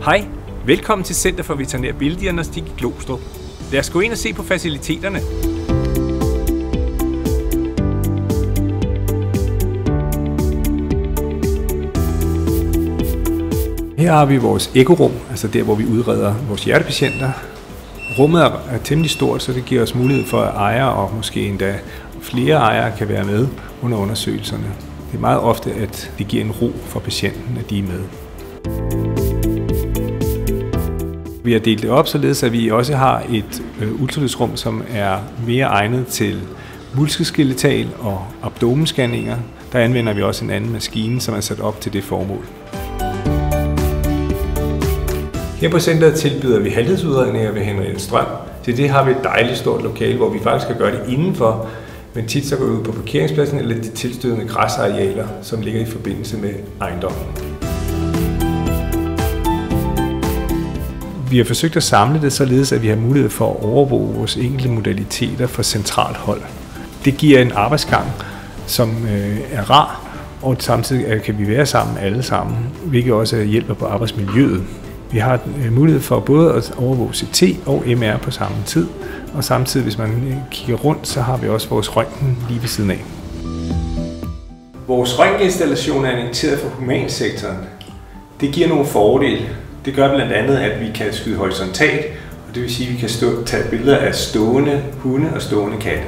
Hej, velkommen til Center for Veterinær Billeddiagnostik i Glostrup. Lad os gå ind og se på faciliteterne. Her har vi vores ekorum, altså der hvor vi udreder vores hjertepatienter. Rummet er temmelig stort, så det giver os mulighed for, at ejere og måske endda flere ejere kan være med under undersøgelserne. Det er meget ofte, at det giver en ro for patienten, at de er med. Vi har delt det op, således at vi også har et ultralydsrum, som er mere egnet til muskelskeletal og abdomenscanninger. Der anvender vi også en anden maskine, som er sat op til det formål. Her på centret tilbyder vi halvtidsudredninger ved Henriette Strøm. Til det har vi et dejligt stort lokale, hvor vi faktisk kan gøre det indenfor, men tit så går vi ud på parkeringspladsen eller de tilstødende græsarealer, som ligger i forbindelse med ejendommen. Vi har forsøgt at samle det således, at vi har mulighed for at overvåge vores enkelte modaliteter fra centralt hold. Det giver en arbejdsgang, som er rar, og samtidig kan vi være sammen alle sammen, hvilket også hjælper på arbejdsmiljøet. Vi har mulighed for både at overvåge CT og MR på samme tid, og samtidig, hvis man kigger rundt, så har vi også vores røntgen lige ved siden af. Vores røntgeninstallation er orienteret for humansektoren. Det giver nogle fordele. Det gør blandt andet, at vi kan skyde horisontalt, og det vil sige, at vi kan tage billeder af stående hunde og stående katte.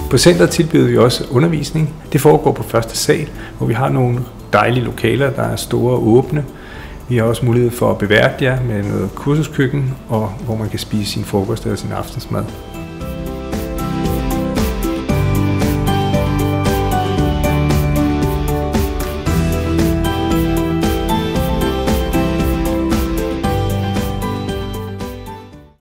På centret tilbyder vi også undervisning. Det foregår på første sal, hvor vi har nogle dejlige lokaler, der er store og åbne. Vi har også mulighed for at beværte jer med noget kursuskøkken, og hvor man kan spise sin frokost eller sin aftensmad.